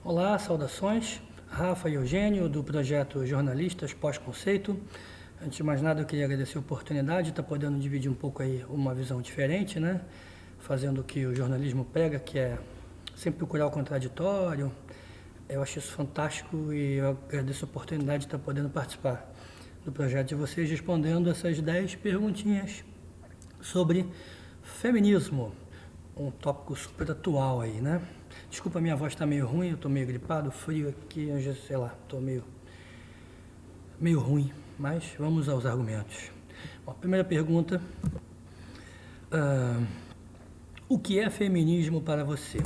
Olá, saudações. Rafa e Eugênio, do projeto Jornalistas Pós-Conceito. Antes de mais nada, eu queria agradecer a oportunidade de estar podendo dividir um pouco aí uma visão diferente, né? Fazendo o que o jornalismo prega, que é sempre procurar o contraditório. Eu acho isso fantástico e eu agradeço a oportunidade de estar podendo participar do projeto de vocês, respondendo essas 10 perguntinhas sobre feminismo, um tópico super atual aí, né? Desculpa, minha voz está meio ruim, eu estou meio gripado, frio aqui, eu já sei lá, estou meio ruim, mas vamos aos argumentos. Bom, primeira pergunta, o que é feminismo para você?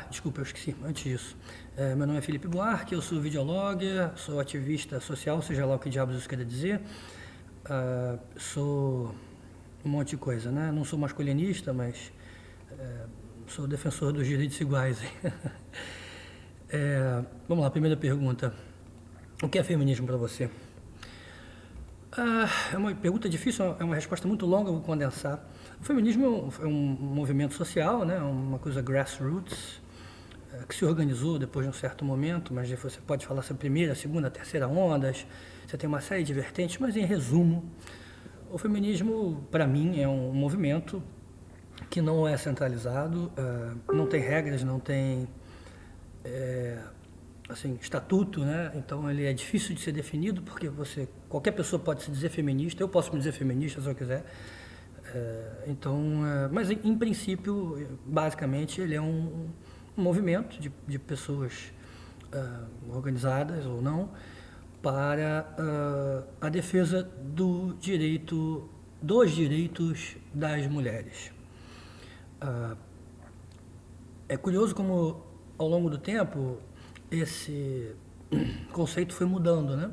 Desculpa, eu esqueci, antes disso. Meu nome é Felipe Buarque, eu sou videologger, sou ativista social, seja lá o que diabos isso quer dizer. Sou um monte de coisa, né? Não sou masculinista, mas sou defensor dos direitos iguais. Vamos lá, primeira pergunta. O que é feminismo para você? É uma pergunta difícil, é uma resposta muito longa, eu vou condensar. O feminismo é um movimento social, né? Uma coisa grassroots, que se organizou depois de um certo momento, mas você pode falar sobre a primeira, a segunda, a terceira ondas, você tem uma série de vertentes, mas em resumo, o feminismo, para mim, é um movimento que não é centralizado, não tem regras, não tem assim, estatuto, né? Então ele é difícil de ser definido porque qualquer pessoa pode se dizer feminista, eu posso me dizer feminista se eu quiser. Mas em princípio, basicamente, ele é um movimento de pessoas organizadas ou não para a defesa dos direitos das mulheres. É curioso como, ao longo do tempo, esse conceito foi mudando, né?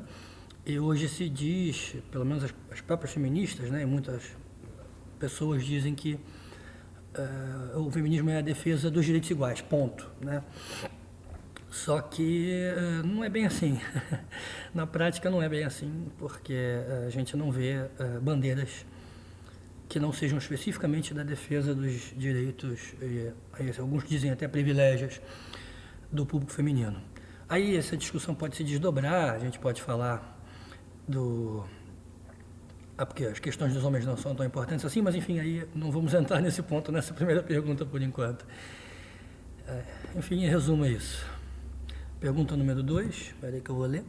E hoje se diz, pelo menos as próprias feministas, né, e muitas pessoas dizem que o feminismo é a defesa dos direitos iguais, ponto, né? Só que não é bem assim. Na prática não é bem assim, porque a gente não vê bandeiras que não sejam especificamente da defesa dos direitos, alguns dizem até privilégios, do público feminino. Aí essa discussão pode se desdobrar, a gente pode falar porque as questões dos homens não são tão importantes assim, mas enfim, aí não vamos entrar nesse ponto, nessa primeira pergunta por enquanto. Enfim, em resumo é isso. Pergunta número 2, espera aí que eu vou ler.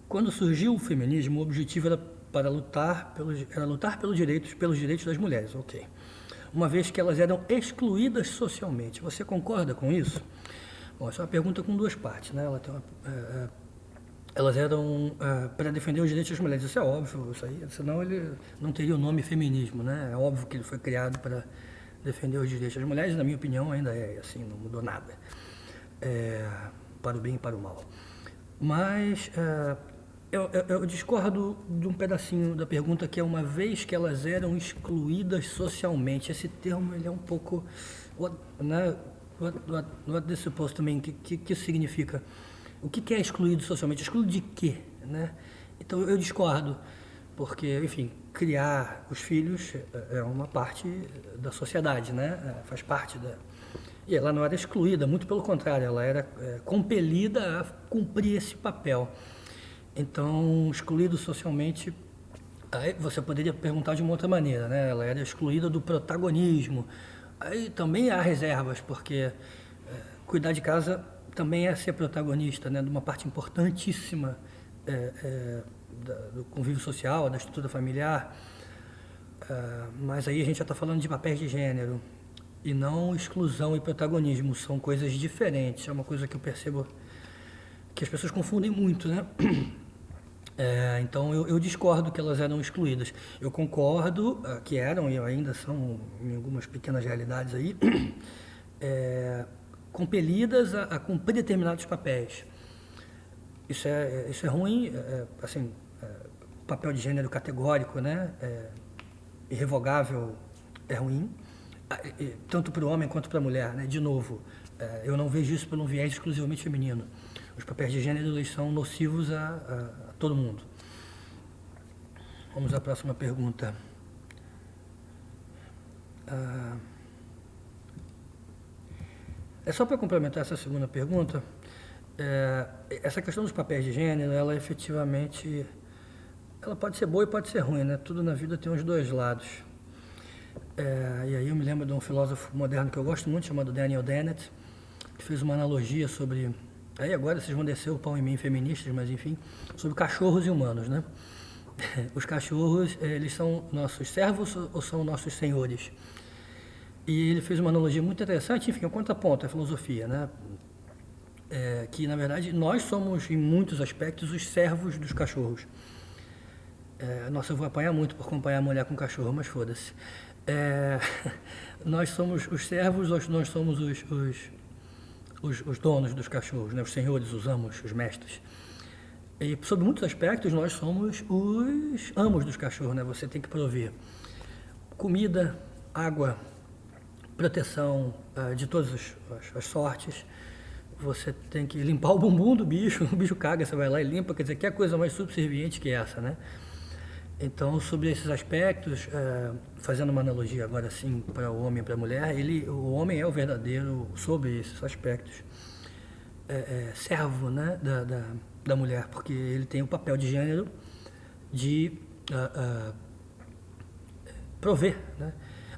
Quando surgiu o feminismo, o objetivo era lutar pelos direitos das mulheres, ok. Uma vez que elas eram excluídas socialmente. Você concorda com isso? Bom, essa é uma pergunta com duas partes, né? Elas eram para defender os direitos das mulheres, isso é óbvio, isso aí, senão ele não teria o nome feminismo, né? É óbvio que ele foi criado para defender os direitos das mulheres, na minha opinião ainda é assim, não mudou nada, para o bem e para o mal. Mas eu discordo de um pedacinho da pergunta, que é uma vez que elas eram excluídas socialmente. Esse termo ele é um pouco, né? What this supposed to mean? O que isso significa? O que é excluído socialmente? Excluído de quê? Né? Então eu discordo, porque, enfim, criar os filhos é uma parte da sociedade, né? Faz parte da... E ela não era excluída, muito pelo contrário, ela era compelida a cumprir esse papel. Então, excluído socialmente, aí você poderia perguntar de uma outra maneira, né? Ela era excluída do protagonismo. Aí também há reservas, porque cuidar de casa também é ser protagonista, né? De uma parte importantíssima do convívio social, da estrutura familiar. Mas aí a gente já está falando de papéis de gênero e não exclusão e protagonismo, são coisas diferentes. É uma coisa que eu percebo que as pessoas confundem muito, né? Então eu discordo que elas eram excluídas. Eu concordo que eram e ainda são, em algumas pequenas realidades aí, compelidas a cumprir determinados papéis. Isso é ruim, assim, papel de gênero categórico, né? Irrevogável é ruim, tanto para o homem quanto para a mulher, né? De novo, eu não vejo isso por um viés exclusivamente feminino. Os papéis de gênero eles são nocivos a todo mundo. Vamos à próxima pergunta. É só para complementar essa segunda pergunta, essa questão dos papéis de gênero, ela efetivamente, ela pode ser boa e pode ser ruim, né? Tudo na vida tem os dois lados. E aí eu me lembro de um filósofo moderno que eu gosto muito, chamado Daniel Dennett, que fez uma analogia sobre, aí agora vocês vão descer o pau em mim, feministas, mas enfim, sobre cachorros e humanos, né? Os cachorros, eles são nossos servos ou são nossos senhores? E ele fez uma analogia muito interessante, enfim, é um contraponto à filosofia, né? Que, na verdade, nós somos, em muitos aspectos, os servos dos cachorros. Nossa, eu vou apanhar muito por acompanhar a mulher com cachorro, mas foda-se. Nós somos os servos, nós somos os donos dos cachorros, né? Os senhores, os amos, os mestres. E, sob muitos aspectos, nós somos os amos dos cachorros, né? Você tem que prover comida, água, proteção de todas as sortes. Você tem que limpar o bumbum do bicho, o bicho caga, você vai lá e limpa, quer dizer, que é coisa mais subserviente que essa, né? Então, sobre esses aspectos, fazendo uma analogia agora sim para o homem e para a mulher, o homem é o verdadeiro, sobre esses aspectos, servo, né, da mulher, porque ele tem o papel de gênero de prover, né?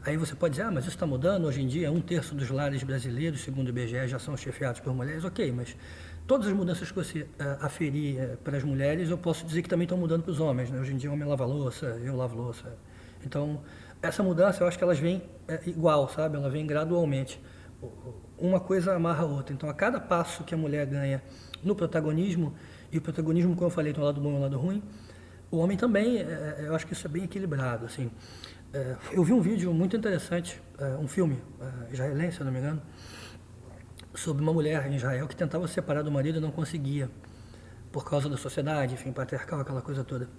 Aí você pode dizer, mas isso está mudando, hoje em dia 1/3 dos lares brasileiros, segundo o IBGE, já são chefiados por mulheres, ok, mas todas as mudanças que você aferir para as mulheres, eu posso dizer que também estão mudando para os homens, né? Hoje em dia o homem lava louça, eu lavo louça. Então, essa mudança, eu acho que elas vêm igual, sabe? Ela vem gradualmente. Uma coisa amarra a outra. Então, a cada passo que a mulher ganha no protagonismo, e o protagonismo, como eu falei, tem um lado bom e um lado ruim, o homem também, eu acho que isso é bem equilibrado, assim. Eu vi um vídeo muito interessante, um filme israelense, se eu não me engano, sobre uma mulher em Israel que tentava se separar do marido e não conseguia, por causa da sociedade, enfim, patriarcal, aquela coisa toda.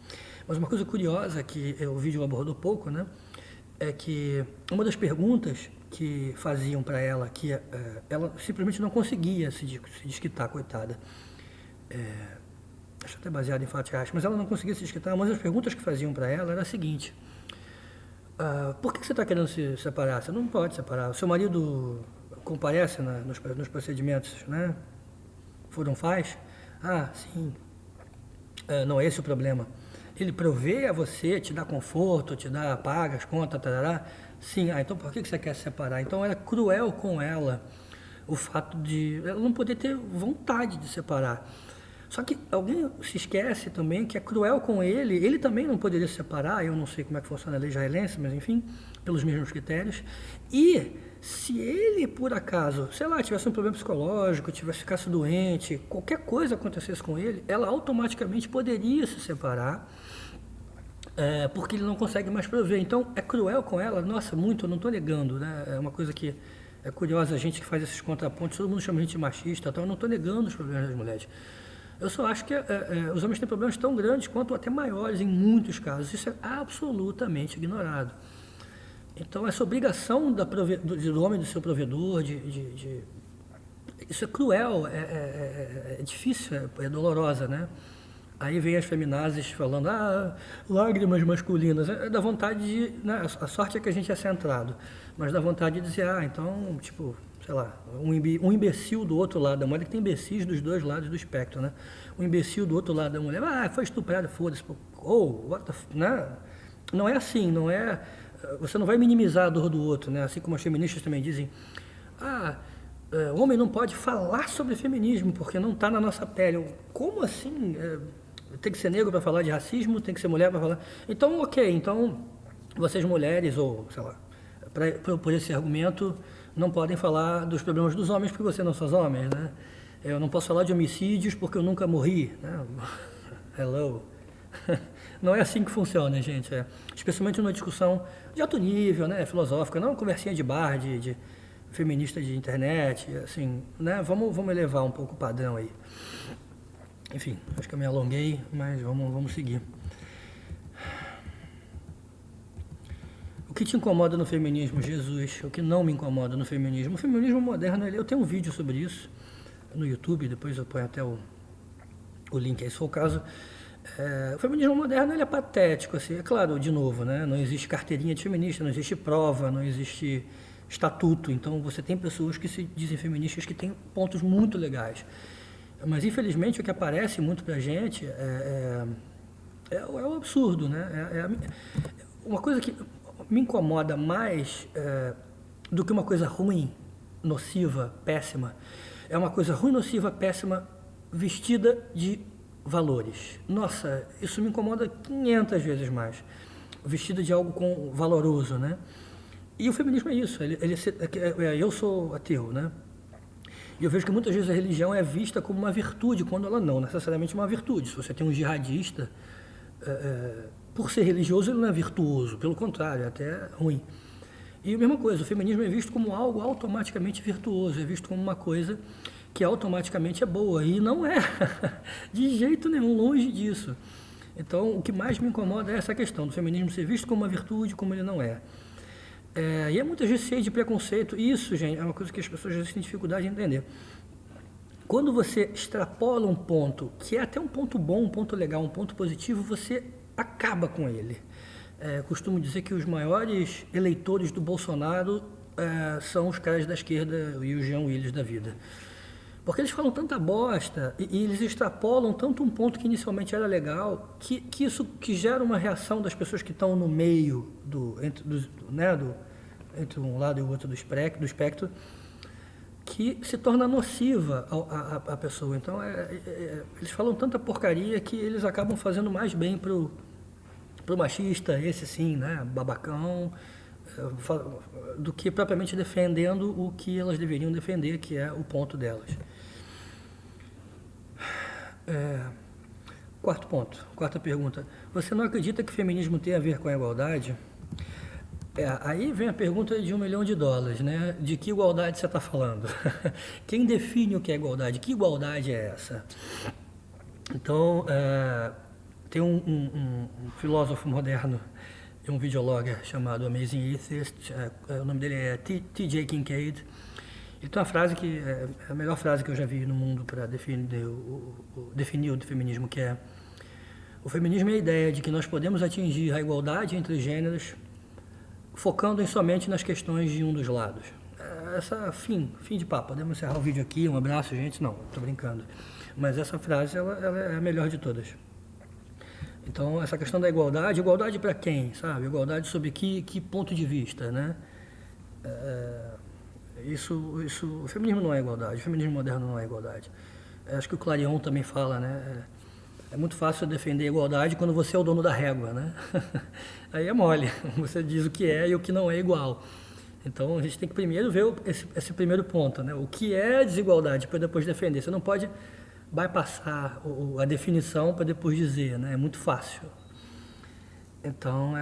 Mas uma coisa curiosa que o vídeo abordou pouco, né, é que uma das perguntas que faziam para ela, que ela simplesmente não conseguia se desquitar, coitada. Acho até baseado em fatos reais, mas ela não conseguia se desquitar. Uma das perguntas que faziam para ela era a seguinte: por que você está querendo se separar? Você não pode separar. O seu marido comparece nos procedimentos, né? Foram faz? Ah, sim. Não é esse o problema. Ele provê a você, te dá conforto, te dá paga as contas, tarará. Sim, então por que você quer se separar? Então era cruel com ela o fato de ela não poder ter vontade de separar. Só que alguém se esquece também que é cruel com ele também não poderia se separar, eu não sei como é que funciona a lei israelense, mas enfim, pelos mesmos critérios. E se ele, por acaso, sei lá, tivesse um problema psicológico, ficasse doente, qualquer coisa acontecesse com ele, ela automaticamente poderia se separar, porque ele não consegue mais prover. Então, é cruel com ela, nossa, muito, eu não estou negando, né? É uma coisa que é curiosa, a gente que faz esses contrapontos, todo mundo chama a gente de machista, então eu não estou negando os problemas das mulheres. Eu só acho que os homens têm problemas tão grandes quanto até maiores em muitos casos. Isso é absolutamente ignorado. Então, essa obrigação do homem, do seu provedor, isso é cruel, é difícil, é dolorosa, né? Aí vem as feminazes falando, lágrimas masculinas. Dá vontade de... Né? A sorte é que a gente é centrado, mas dá vontade de dizer, então, tipo... sei lá, um imbecil do outro lado da mulher, que tem imbecis dos dois lados do espectro, né? Um imbecil do outro lado da mulher, foi estuprado, foda-se, né? Não é assim, não é... Você não vai minimizar a dor do outro, né? Assim como as feministas também dizem, o homem não pode falar sobre feminismo, porque não está na nossa pele. Como assim? Tem que ser negro para falar de racismo, tem que ser mulher para falar... Então, ok, então, vocês mulheres, ou, sei lá, por esse argumento... não podem falar dos problemas dos homens porque vocês não são homens, né? Eu não posso falar de homicídios porque eu nunca morri, né? Hello. Não é assim que funciona, gente. Especialmente numa discussão de alto nível, né? Filosófica, não uma conversinha de bar, de feminista de internet, assim, né? Vamos elevar um pouco o padrão aí. Enfim, acho que eu me alonguei, mas vamos seguir. O que te incomoda no feminismo, Jesus? O que não me incomoda no feminismo? O feminismo moderno, eu tenho um vídeo sobre isso no YouTube, depois eu ponho até o link aí, se for o caso. O feminismo moderno, ele é patético, assim, é claro, de novo, né? Não existe carteirinha de feminista, não existe prova, não existe estatuto. Então, você tem pessoas que se dizem feministas que têm pontos muito legais. Mas, infelizmente, o que aparece muito pra gente é o absurdo, né? Uma coisa que me incomoda mais do que uma coisa ruim, nociva, péssima, é uma coisa ruim, nociva, péssima, vestida de valores. Nossa, isso me incomoda 500 vezes mais. Vestida de algo valoroso, né? E o feminismo é isso. Eu sou ateu, né? E eu vejo que muitas vezes a religião é vista como uma virtude, quando ela não necessariamente é uma virtude. Se você tem um jihadista, por ser religioso, ele não é virtuoso. Pelo contrário, é até ruim. E a mesma coisa, o feminismo é visto como algo automaticamente virtuoso, é visto como uma coisa que automaticamente é boa, e não é, de jeito nenhum, longe disso. Então, o que mais me incomoda é essa questão do feminismo ser visto como uma virtude, como ele não é. E é muitas vezes cheio de preconceito, e isso, gente, é uma coisa que as pessoas às vezes têm dificuldade de entender. Quando você extrapola um ponto, que é até um ponto bom, um ponto legal, um ponto positivo, você acaba com ele. Costumo dizer que os maiores eleitores do Bolsonaro são os caras da esquerda e o Jean Willis da vida. Porque eles falam tanta bosta e eles extrapolam tanto um ponto que inicialmente era legal, que isso que gera uma reação das pessoas que estão no meio entre um lado e o outro do espectro, que se torna nociva à pessoa. Então, eles falam tanta porcaria que eles acabam fazendo mais bem pro machista, esse sim, né, babacão, do que propriamente defendendo o que elas deveriam defender, que é o ponto delas. Quarto ponto, quarta pergunta. Você não acredita que feminismo tem a ver com a igualdade? Aí vem a pergunta de $1 milhão, né? De que igualdade você está falando? Quem define o que é igualdade? Que igualdade é essa? Então, tem um filósofo moderno e um videologer chamado Amazing Atheist, o nome dele é T.J. Kincaid. Ele tem uma frase que é a melhor frase que eu já vi no mundo para definir o feminismo, que é: o feminismo é a ideia de que nós podemos atingir a igualdade entre gêneros focando somente nas questões de um dos lados. Fim de papo. Podemos encerrar o vídeo aqui. Um abraço, gente. Não, estou brincando. Mas essa frase ela é a melhor de todas. Então, essa questão da igualdade para quem, sabe? Igualdade sob que ponto de vista, né? O feminismo não é igualdade, o feminismo moderno não é igualdade. Acho que o Clarion também fala, né? É muito fácil defender a igualdade quando você é o dono da régua, né? Aí é mole, você diz o que é e o que não é igual. Então, a gente tem que primeiro ver esse primeiro ponto, né? O que é desigualdade, para depois defender. Você não pode bypassar a definição para depois dizer, né? É muito fácil. Então,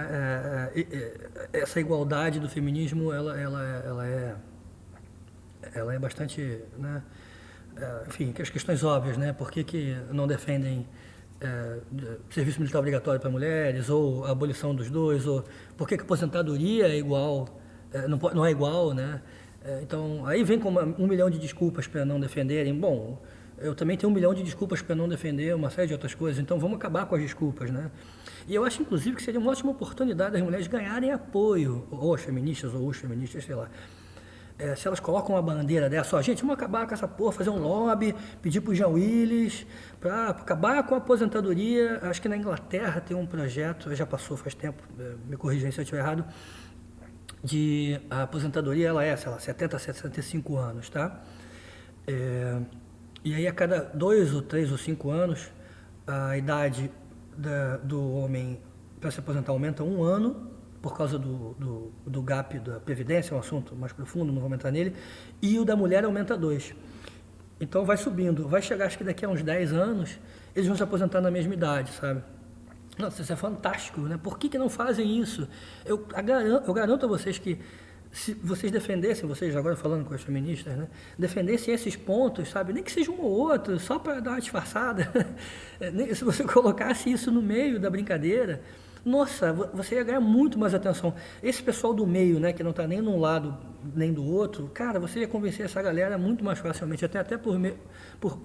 essa igualdade do feminismo, ela é bastante, né? Enfim, as questões óbvias, né? Por que não defendem serviço militar obrigatório para mulheres, ou a abolição dos dois, ou por que a aposentadoria é igual, não é igual, né? Então, aí vem com 1 milhão de desculpas para não defenderem. Bom, eu também tenho 1 milhão de desculpas para não defender uma série de outras coisas, então vamos acabar com as desculpas, né? E eu acho, inclusive, que seria uma ótima oportunidade das mulheres ganharem apoio, ou as feministas, ou os feministas, sei lá. Se elas colocam uma bandeira dessa, gente, vamos acabar com essa porra, fazer um lobby, pedir para o Jean Willis para acabar com a aposentadoria. Acho que na Inglaterra tem um projeto, já passou faz tempo, me corrigem se eu estiver errado, de a aposentadoria, ela é, sei lá, 70 a 75 anos, tá? E aí a cada 2 ou 3 ou 5 anos, a idade do homem para se aposentar aumenta 1 ano, por causa do gap da Previdência, é um assunto mais profundo, não vou entrar nele, e o da mulher aumenta 2. Então vai subindo, vai chegar, acho que daqui a uns 10 anos, eles vão se aposentar na mesma idade, sabe? Nossa, isso é fantástico, né? Por que não fazem isso? Eu garanto a vocês que, se vocês defendessem, vocês agora falando com as feministas, né? Defendessem esses pontos, sabe? Nem que seja um ou outro, só para dar uma disfarçada. Se você colocasse isso no meio da brincadeira, nossa, você ia ganhar muito mais atenção. Esse pessoal do meio, né, que não está nem num lado nem do outro, cara, você ia convencer essa galera muito mais facilmente, até por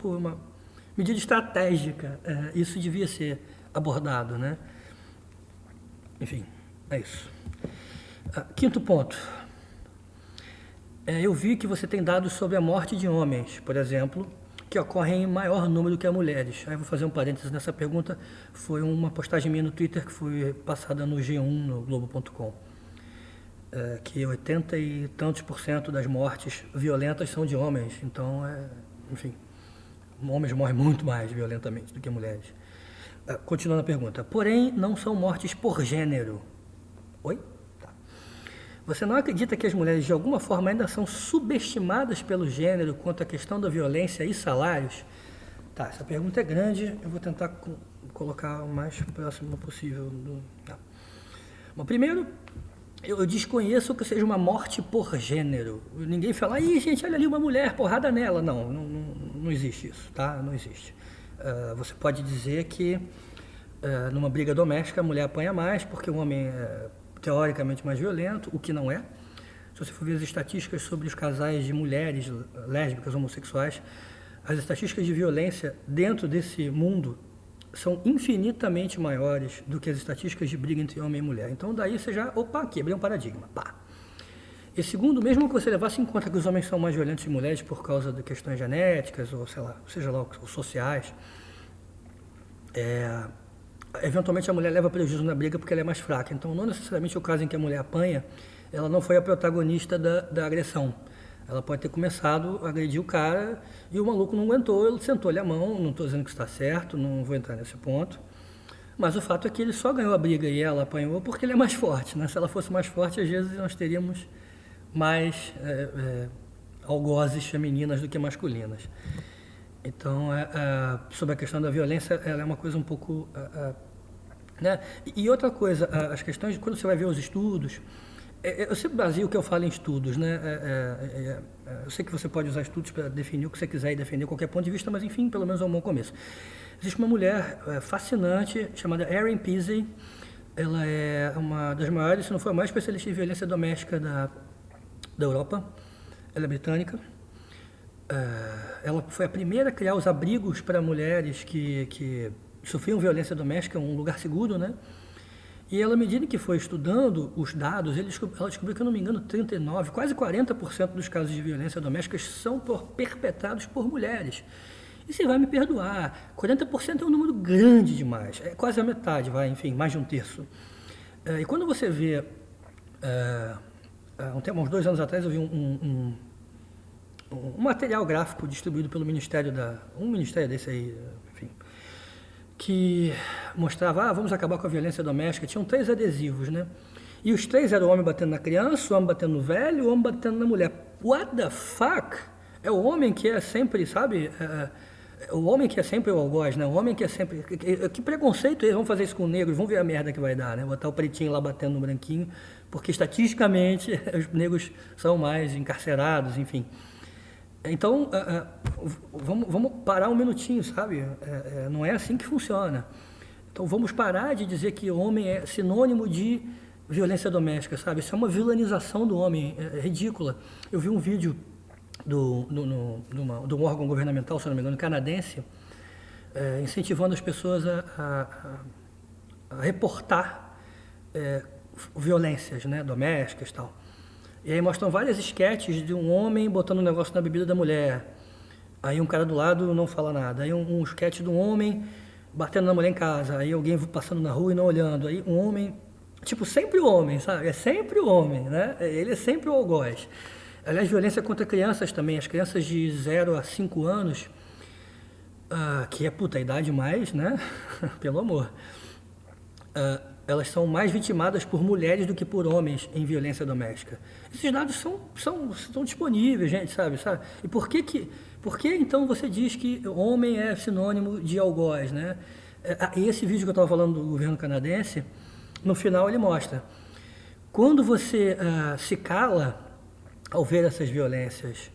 uma medida estratégica. Isso devia ser abordado, né? Enfim, é isso. Quinto ponto. Eu vi que você tem dados sobre a morte de homens, por exemplo, que ocorrem em maior número que a mulheres. Aí vou fazer um parênteses nessa pergunta. Foi uma postagem minha no Twitter que foi passada no G1, no Globo.com. Que 80 e tantos % das mortes violentas são de homens. Então, enfim, homens morrem muito mais violentamente do que mulheres. Continuando a pergunta. Porém, não são mortes por gênero. Oi? Tá. Você não acredita que as mulheres, de alguma forma, ainda são subestimadas pelo gênero quanto à questão da violência e salários? Tá, essa pergunta é grande, eu vou tentar colocar o mais próximo possível. Bom, primeiro, eu desconheço que seja uma morte por gênero. Ninguém fala, ih, gente, olha ali uma mulher, porrada nela. Não existe isso, tá? Não existe. Você pode dizer que numa briga doméstica a mulher apanha mais porque o homem é teoricamente mais violento, o que não é. Se você for ver as estatísticas sobre os casais de mulheres lésbicas, homossexuais, as estatísticas de violência dentro desse mundo são infinitamente maiores do que as estatísticas de briga entre homem e mulher. Então daí você já, quebrei um paradigma, pá. E segundo, mesmo que você levasse em conta que os homens são mais violentos que mulheres por causa de questões genéticas, ou sei lá, seja lá, ou sociais, eventualmente a mulher leva prejuízo na briga porque ela é mais fraca. Então não necessariamente o caso em que a mulher apanha, ela não foi a protagonista da agressão. Ela pode ter começado a agredir o cara e o maluco não aguentou, ele sentou-lhe a mão, não estou dizendo que está certo, não vou entrar nesse ponto. Mas o fato é que ele só ganhou a briga e ela apanhou porque ele é mais forte, né? Se ela fosse mais forte, às vezes nós teríamos mais algozes femininas do que masculinas. Então, sobre a questão da violência, ela é uma coisa um pouco... né? E outra coisa, as questões, quando você vai ver os estudos... Eu sei no Brasil que eu falo em estudos, né? Eu sei que você pode usar estudos para definir o que você quiser e defender qualquer ponto de vista, mas enfim, pelo menos é um bom começo. Existe uma mulher fascinante chamada Erin Pizzey. Ela é uma das maiores, se não for a maior especialista em violência doméstica da Europa. Ela é britânica. Ela foi a primeira a criar os abrigos para mulheres que sofriam violência doméstica, um lugar seguro, né? E ela, à medida que foi estudando os dados, ela descobriu que, eu não me engano, 39%, quase 40% dos casos de violência doméstica são perpetrados por mulheres. E você vai me perdoar, 40% é um número grande demais, é quase a metade, enfim, mais de um terço. E quando você vê, uns 2 anos atrás, eu vi um material gráfico distribuído pelo Ministério um ministério desse aí, enfim, que mostrava, vamos acabar com a violência doméstica. Tinham 3 adesivos, né? E os 3 eram o homem batendo na criança, o homem batendo no velho, o homem batendo na mulher. What the fuck? É o homem que é sempre, sabe? O homem que é sempre o algoz, né? O homem que é sempre... Que preconceito é esse? Vamos fazer isso com negros, vamos ver a merda que vai dar, né? Botar o pretinho lá batendo no branquinho, porque estatisticamente os negros são mais encarcerados, enfim. Então, vamos parar um minutinho, sabe? Não é assim que funciona. Então, vamos parar de dizer que o homem é sinônimo de violência doméstica, sabe? Isso é uma vilanização do homem, ridícula. Eu vi um vídeo de um órgão governamental, se não me engano, canadense, incentivando as pessoas a reportar violências, né, domésticas e tal. E aí mostram várias esquetes de um homem botando um negócio na bebida da mulher. Aí um cara do lado não fala nada. Aí um esquete de um homem batendo na mulher em casa. Aí alguém passando na rua e não olhando. Aí um homem... Tipo, sempre o homem, sabe? É sempre o homem, né? Ele é sempre o algoz. Aliás, violência contra crianças também. As crianças de 0 a 5 anos, que é puta, a idade mais, né? Pelo amor. Elas são mais vitimadas por mulheres do que por homens em violência doméstica. Esses dados são disponíveis, gente, sabe? E por que então você diz que homem é sinônimo de algoz, né? E esse vídeo que eu estava falando do governo canadense, no final ele mostra. Quando você se cala ao ver essas violências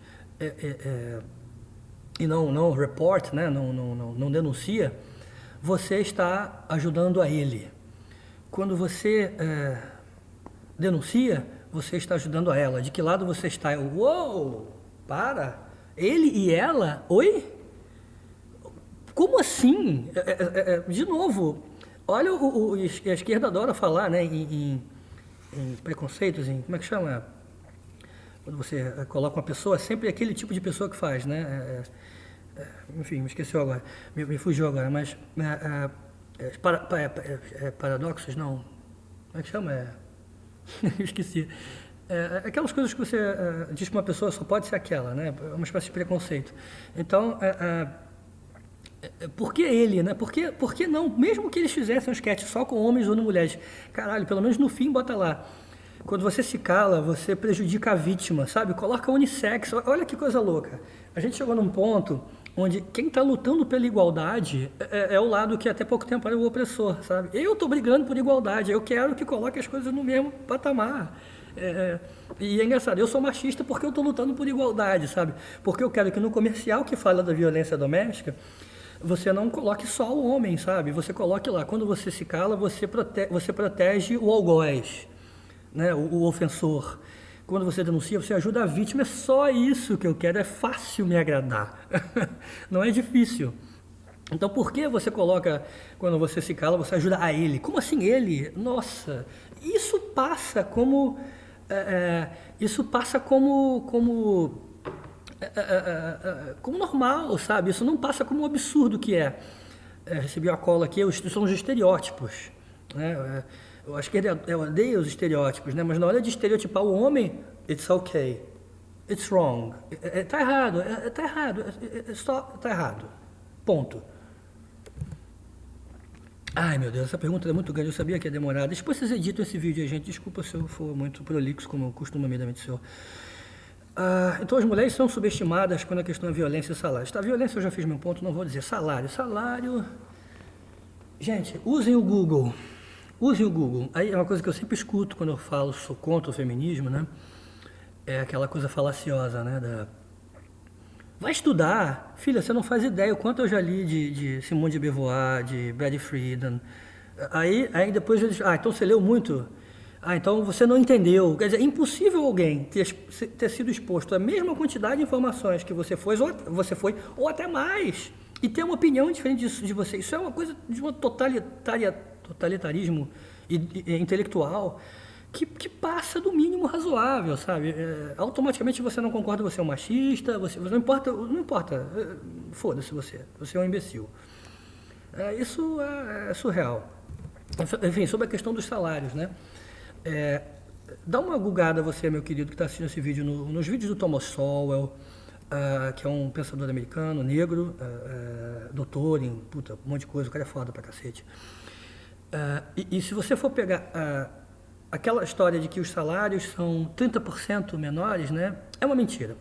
e não report, né? não denuncia, você está ajudando a ele. Quando você denuncia, você está ajudando a ela. De que lado você está? Uou! Para! Ele e ela? Oi? Como assim? De novo, olha, a esquerda adora falar, né, em preconceitos, como é que chama? Quando você coloca uma pessoa, sempre aquele tipo de pessoa que faz, né? Enfim, me esqueceu agora, me fugiu agora, mas paradoxos, não, como é que chama? Esqueci. Aquelas coisas que você diz que uma pessoa só pode ser aquela, né? É uma espécie de preconceito. Então, por que ele, né? Por que não? Mesmo que eles fizessem um sketch só com homens ou mulheres, caralho, pelo menos no fim bota lá. Quando você se cala, você prejudica a vítima, sabe? Coloca unissex, olha que coisa louca. A gente chegou num ponto onde quem está lutando pela igualdade é o lado que até pouco tempo era o opressor, sabe? Eu estou brigando por igualdade, eu quero que coloque as coisas no mesmo patamar. E é engraçado, eu sou machista porque eu estou lutando por igualdade, sabe? Porque eu quero que no comercial que fala da violência doméstica, você não coloque só o homem, sabe? Você coloque lá, quando você se cala, você protege o algoz, né? O ofensor. Quando você denuncia, você ajuda a vítima. É só isso que eu quero, é fácil me agradar. Não é difícil. Então, por que você coloca, quando você se cala, você ajuda a ele? Como assim ele? Nossa, isso passa como... como normal, sabe? Isso não passa como um absurdo que é. Recebi uma cola aqui, são os estereótipos, né? Eu acho que eu odeio os estereótipos, né? Mas na hora de estereotipar o homem, it's okay, it's wrong, tá errado, tá errado, ponto. Ai, meu Deus, essa pergunta é muito grande, eu sabia que ia demorar. Depois vocês editam esse vídeo aí, gente, desculpa se eu for muito prolixo, como eu costumo medamente ser. Então as mulheres são subestimadas quando a questão é violência e salário. Tá, violência eu já fiz meu ponto, não vou dizer. Salário... Gente, usem o Google. Aí é uma coisa que eu sempre escuto quando eu falo, sou contra o feminismo, né? É aquela coisa falaciosa, né? Vai estudar. Filha, você não faz ideia o quanto eu já li de Simone de Beauvoir, de Betty Friedan. Aí depois eles... então você leu muito? Então você não entendeu. Quer dizer, é impossível alguém ter sido exposto à mesma quantidade de informações que você foi, ou até mais, e ter uma opinião diferente de você. Isso é uma coisa de um totalitarismo intelectual que passa do mínimo razoável, sabe? Automaticamente você não concorda, você é um machista, você não importa, foda-se você é um imbecil. Isso é surreal. Enfim, sobre a questão dos salários, né? Dá uma googada você, meu querido, que está assistindo esse vídeo, nos vídeos do Thomas Sowell, que é um pensador americano, negro, doutor em um monte de coisa, o cara é foda pra cacete. E se você for pegar aquela história de que os salários são 30% menores, né, é uma mentira.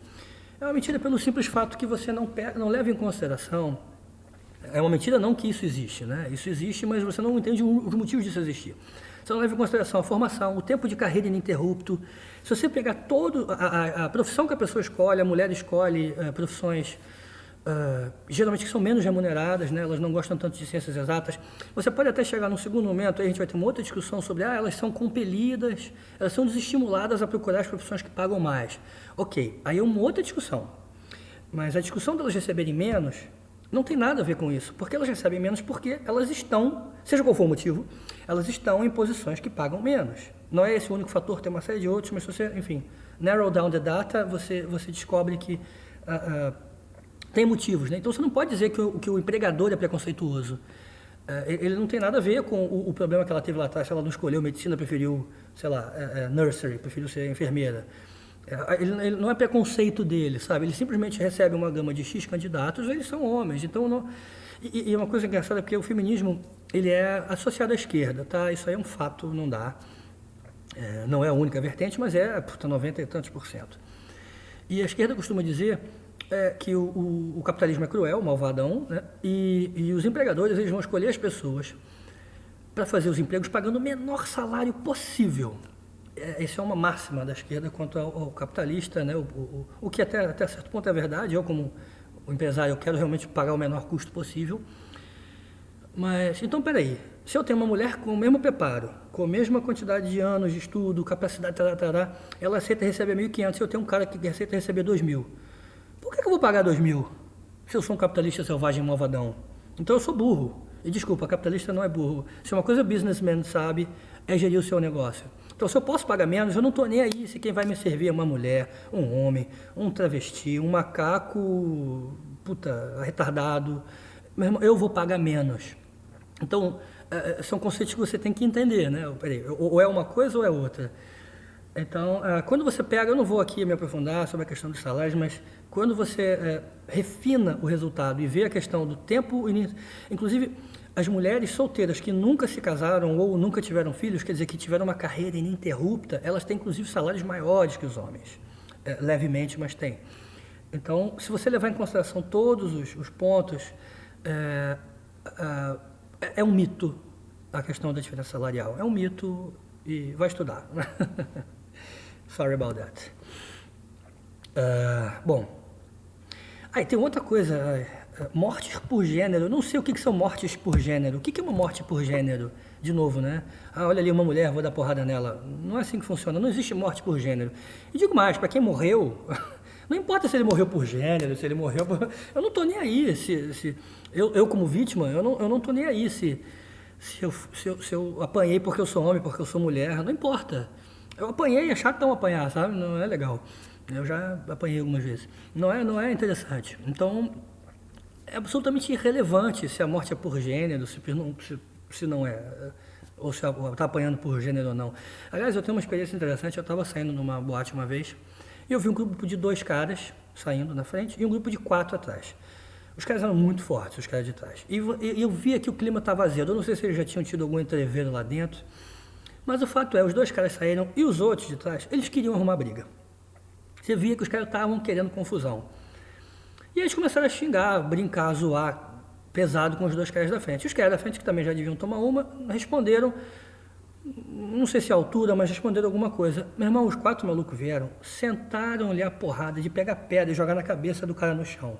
É uma mentira pelo simples fato que você não leva em consideração. É uma mentira não que isso existe, né? Isso existe, mas você não entende os motivos disso existir. Você não leva em consideração a formação, o tempo de carreira ininterrupto. Se você pegar a profissão que a pessoa escolhe, a mulher escolhe profissões geralmente que são menos remuneradas, né? Elas não gostam tanto de ciências exatas. Você pode até chegar num segundo momento, aí a gente vai ter uma outra discussão sobre elas são compelidas, elas são desestimuladas a procurar as profissões que pagam mais. Ok, aí é uma outra discussão. Mas a discussão delas receberem menos não tem nada a ver com isso, porque elas recebem menos porque elas estão, seja qual for o motivo, elas estão em posições que pagam menos. Não é esse o único fator, tem uma série de outros, mas se você, enfim, narrow down the data, você descobre que tem motivos, né? Então você não pode dizer que o empregador é preconceituoso. Ele não tem nada a ver com o problema que ela teve lá atrás, se ela não escolheu medicina, preferiu, sei lá, nursery, preferiu ser enfermeira. Ele não é preconceito dele, sabe? Ele simplesmente recebe uma gama de X candidatos, eles são homens. Então, não... E uma coisa engraçada é porque o feminismo ele é associado à esquerda, tá? Isso aí é um fato, não dá. Não é a única vertente, mas 90 e tantos %. E a esquerda costuma dizer que o capitalismo é cruel, malvadão, né? E os empregadores eles vão escolher as pessoas para fazer os empregos pagando o menor salário possível. Essa é uma máxima da esquerda quanto ao capitalista, né? O que até certo ponto é verdade. Eu, como empresário, eu quero realmente pagar o menor custo possível. Mas, então, peraí. Se eu tenho uma mulher com o mesmo preparo, com a mesma quantidade de anos de estudo, capacidade, ela aceita receber 1.500. Se eu tenho um cara que aceita receber 2.000, por que eu vou pagar 2.000 se eu sou um capitalista selvagem malvadão? Então eu sou burro. E desculpa, capitalista não é burro. Se uma coisa o businessman sabe, é gerir o seu negócio. Então, se eu posso pagar menos, eu não estou nem aí se quem vai me servir é uma mulher, um homem, um travesti, um macaco, retardado. Meu irmão, eu vou pagar menos. Então, são conceitos que você tem que entender, né? Peraí, ou é uma coisa ou é outra. Então, quando você pega, eu não vou aqui me aprofundar sobre a questão dos salários, mas quando você refina o resultado e vê a questão do tempo, inclusive as mulheres solteiras que nunca se casaram ou nunca tiveram filhos, quer dizer, que tiveram uma carreira ininterrupta, elas têm inclusive salários maiores que os homens, levemente, mas têm. Então, se você levar em consideração todos os pontos, é um mito a questão da diferença salarial, é um mito e vai estudar. Sorry about that. Bom, aí tem outra coisa, mortes por gênero. Eu não sei o que são mortes por gênero. O que é uma morte por gênero? De novo, né? Olha ali uma mulher, vou dar porrada nela. Não é assim que funciona, não existe morte por gênero. E digo mais, para quem morreu, não importa se ele morreu por gênero, se ele morreu por... Eu não estou nem aí, eu como vítima, eu não estou nem aí se eu apanhei porque eu sou homem, porque eu sou mulher, não importa. Eu apanhei, é chato não apanhar, sabe? Não é legal. Eu já apanhei algumas vezes. Não é interessante. Então, é absolutamente irrelevante se a morte é por gênero, se não é, ou se está apanhando por gênero ou não. Aliás, eu tenho uma experiência interessante. Eu estava saindo numa boate uma vez e eu vi um grupo de 2 caras saindo na frente e um grupo de 4 atrás. Os caras eram muito fortes, os caras de trás. E eu via que o clima estava azedo. Eu não sei se eles já tinham tido algum entreveiro lá dentro, mas o fato é, os 2 caras saíram e os outros de trás, eles queriam arrumar briga. Você via que os caras estavam querendo confusão. E eles começaram a xingar, brincar, zoar pesado com os 2 caras da frente. Os caras da frente, que também já deviam tomar uma, responderam, não sei se a altura, mas responderam alguma coisa. Meu irmão, os 4 malucos vieram, sentaram-lhe a porrada de pegar pedra e jogar na cabeça do cara no chão.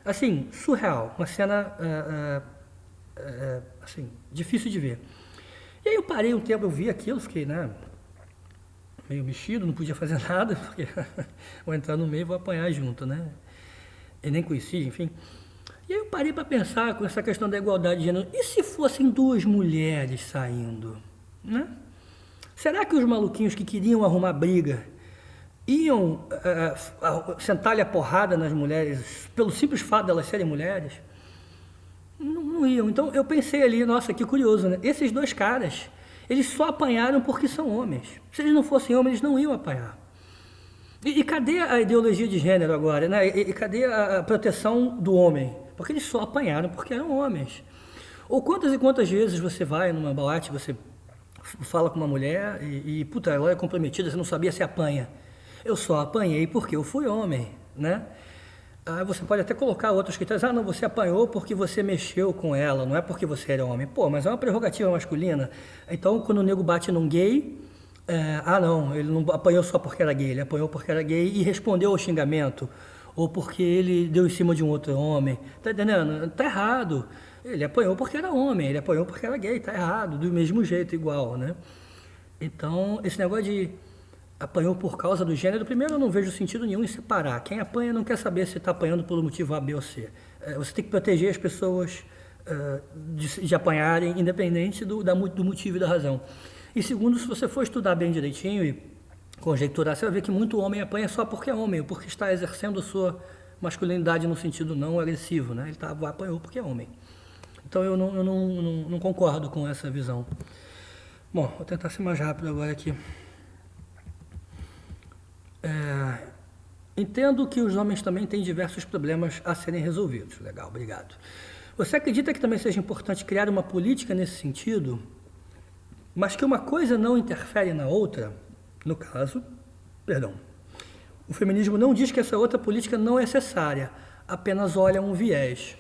Assim, surreal, uma cena, assim, difícil de ver. E aí eu parei um tempo, eu vi aquilo, fiquei, né, meio mexido, não podia fazer nada, porque vou entrar no meio e vou apanhar junto, né? Eu nem conhecia, enfim. E aí eu parei para pensar com essa questão da igualdade de gênero. E se fossem 2 mulheres saindo, né? Será que os maluquinhos que queriam arrumar briga iam sentar-lhe a porrada nas mulheres pelo simples fato de elas serem mulheres? Não iam. Então eu pensei ali, nossa, que curioso, né? Esses 2 caras, eles só apanharam porque são homens. Se eles não fossem homens, eles não iam apanhar. E cadê a ideologia de gênero agora, né? E cadê a proteção do homem? Porque eles só apanharam porque eram homens. Ou quantas e quantas vezes você vai numa boate, você fala com uma mulher puta, ela é comprometida, você não sabia se apanha. Eu só apanhei porque eu fui homem, né? Você pode até colocar outros critérios. Não, você apanhou porque você mexeu com ela, não é porque você era homem. Pô, mas é uma prerrogativa masculina. Então, quando o nego bate num gay, não, ele não apanhou só porque era gay, ele apanhou porque era gay e respondeu ao xingamento, ou porque ele deu em cima de um outro homem. Tá entendendo? Tá errado. Ele apanhou porque era homem, ele apanhou porque era gay, tá errado, do mesmo jeito, igual, né? Então, esse negócio de apanhou por causa do gênero, primeiro eu não vejo sentido nenhum em separar. Quem apanha não quer saber se está apanhando pelo motivo A, B ou C. Você tem que proteger as pessoas de apanharem, independente do motivo e da razão. E segundo, se você for estudar bem direitinho e conjecturar, você vai ver que muito homem apanha só porque é homem, ou porque está exercendo a sua masculinidade no sentido não agressivo, né? Ele apanhou porque é homem. Então eu não concordo com essa visão. Bom, vou tentar ser mais rápido agora aqui. Entendo que os homens também têm diversos problemas a serem resolvidos. Legal, obrigado. Você acredita que também seja importante criar uma política nesse sentido, mas que uma coisa não interfere na outra? No caso, o feminismo não diz que essa outra política não é necessária, apenas olha um viés.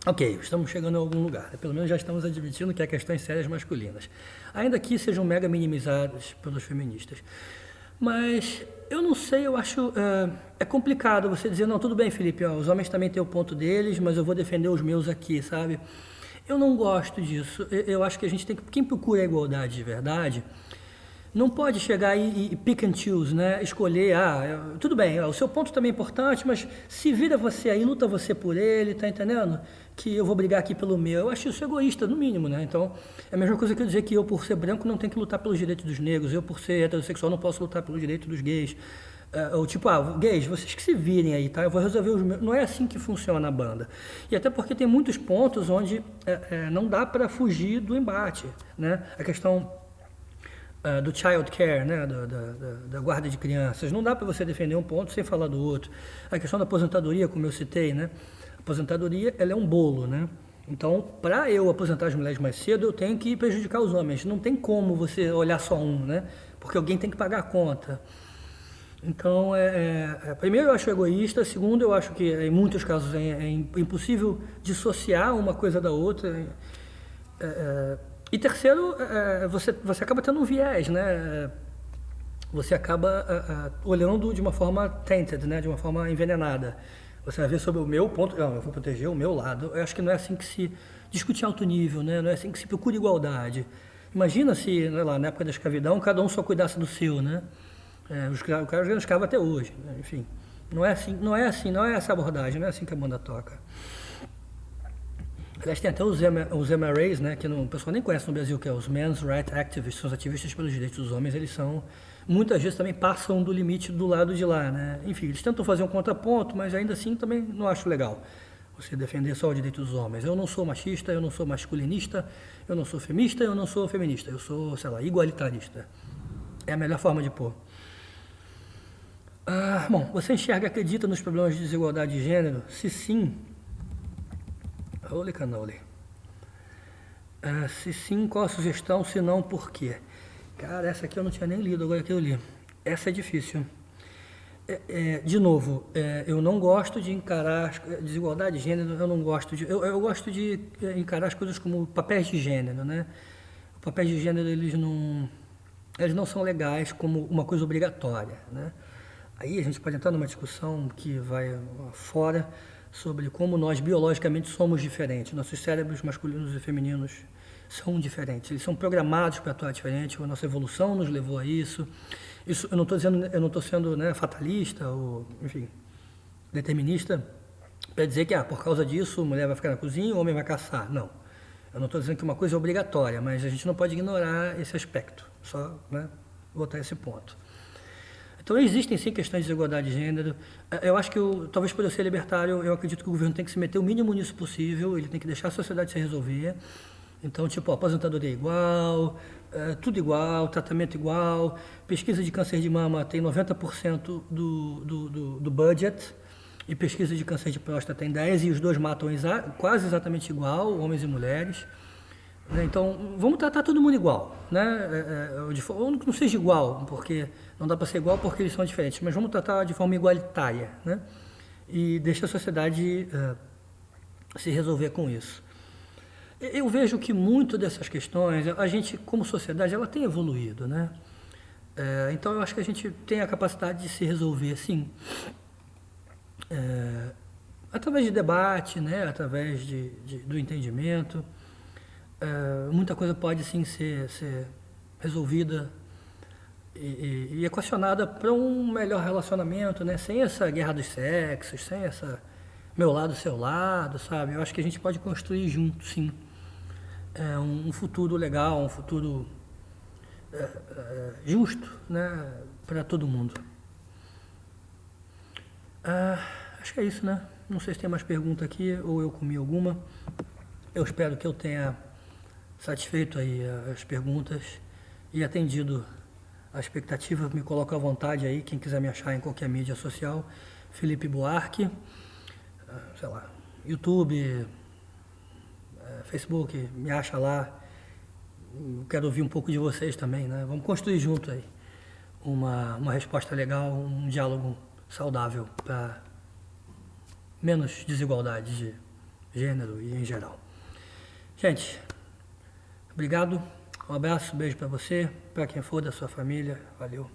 Ok, estamos chegando a algum lugar. Pelo menos já estamos admitindo que há questões sérias masculinas, ainda que sejam mega minimizadas pelos feministas. Mas eu não sei, eu acho é complicado você dizer, não, tudo bem, Felipe, os homens também têm o ponto deles, mas eu vou defender os meus aqui, sabe? Eu não gosto disso. Eu acho que a gente tem que, quem procura a igualdade de verdade, não pode chegar e pick and choose, né? Escolher, tudo bem, o seu ponto também é importante, mas se vira você aí, luta você por ele, tá entendendo? Que eu vou brigar aqui pelo meu. Eu acho isso egoísta, no mínimo, né? Então, é a mesma coisa que eu dizer que eu, por ser branco, não tenho que lutar pelos direitos dos negros, eu, por ser heterossexual, não posso lutar pelos direitos dos gays. Ou tipo, gays, vocês que se virem aí, tá? Eu vou resolver os meus. Não é assim que funciona a banda. E até porque tem muitos pontos onde não dá para fugir do embate, né? A questão do child care, né, da guarda de crianças. Não dá para você defender um ponto sem falar do outro. A questão da aposentadoria, como eu citei, né? A aposentadoria, ela é um bolo, né? Então, para eu aposentar as mulheres mais cedo, eu tenho que prejudicar os homens. Não tem como você olhar só um, né? Porque alguém tem que pagar a conta. Então, primeiro eu acho egoísta, segundo eu acho que em muitos casos é impossível dissociar uma coisa da outra. E terceiro, você acaba tendo um viés, né? Você acaba olhando de uma forma tainted, né? De uma forma envenenada. Você vai ver sobre o meu ponto, não, eu vou proteger o meu lado. Eu acho que não é assim que se discute alto nível, né? Não é assim que se procura igualdade. Imagina se, lá, na época da escravidão, cada um só cuidasse do seu, né? Os caras ganham escravo até hoje, né? Enfim. Não é assim, essa abordagem, não é assim que a banda toca. Aliás, tem até os MRAs, né, que o pessoal nem conhece no Brasil, que é os Men's Rights Activists, são os ativistas pelos direitos dos homens. Eles muitas vezes também passam do limite do lado de lá, né? Enfim, eles tentam fazer um contraponto, mas ainda assim também não acho legal você defender só o direito dos homens. Eu não sou machista, eu não sou masculinista, eu não sou feminista, eu não sou feminista, eu sou, sei lá, igualitarista. É a melhor forma de pôr. Bom, você enxerga, acredita nos problemas de desigualdade de gênero? Se sim, holy cannoli. Se sim, qual a sugestão? Se não, por quê? Cara, essa aqui eu não tinha nem lido, agora que eu li. Essa é difícil. De novo, eu não gosto de encarar desigualdade de gênero, eu não gosto de... Eu gosto de encarar as coisas como papéis de gênero, né? Os papéis de gênero, eles não são legais como uma coisa obrigatória, né? Aí a gente pode entrar numa discussão que vai fora sobre como nós biologicamente somos diferentes. Nossos cérebros masculinos e femininos são diferentes. Eles são programados para atuar diferente. A nossa evolução nos levou a isso. Isso eu não estou sendo, né, fatalista ou, enfim, determinista para dizer que por causa disso a mulher vai ficar na cozinha e o homem vai caçar. Não. Eu não estou dizendo que uma coisa é obrigatória, mas a gente não pode ignorar esse aspecto. Só, né, botar esse ponto. Então existem sim questões de desigualdade de gênero. Eu acho que, talvez por eu ser libertário, eu acredito que o governo tem que se meter o mínimo nisso possível, ele tem que deixar a sociedade se resolver. Então, tipo, aposentadoria igual, tudo igual, tratamento igual, pesquisa de câncer de mama tem 90% do budget, e pesquisa de câncer de próstata tem 10%, e os dois matam quase exatamente igual, homens e mulheres. Então, vamos tratar todo mundo igual, né? Ou que não seja igual, porque não dá para ser igual porque eles são diferentes, mas vamos tratar de forma igualitária, né? E deixar a sociedade se resolver com isso. Eu vejo que muito dessas questões, a gente, como sociedade, ela tem evoluído, né? Então, eu acho que a gente tem a capacidade de se resolver, sim, através de debate, né? Através do entendimento. Muita coisa pode sim ser resolvida e equacionada para um melhor relacionamento, né? Sem essa guerra dos sexos, sem essa meu lado, seu lado, sabe? Eu acho que a gente pode construir junto, sim, um futuro legal, um futuro justo, né? Para todo mundo. Acho que é isso, né? Não sei se tem mais pergunta aqui ou eu comi alguma. Eu espero que eu tenha satisfeito aí as perguntas e atendido a expectativa. Me coloco à vontade aí, quem quiser me achar em qualquer mídia social, Felipe Buarque, sei lá, YouTube, Facebook, me acha lá. Quero ouvir um pouco de vocês também, né? Vamos construir junto aí uma resposta legal, um diálogo saudável para menos desigualdade de gênero e em geral. Gente, obrigado, um abraço, beijo para você, para quem for da sua família, valeu.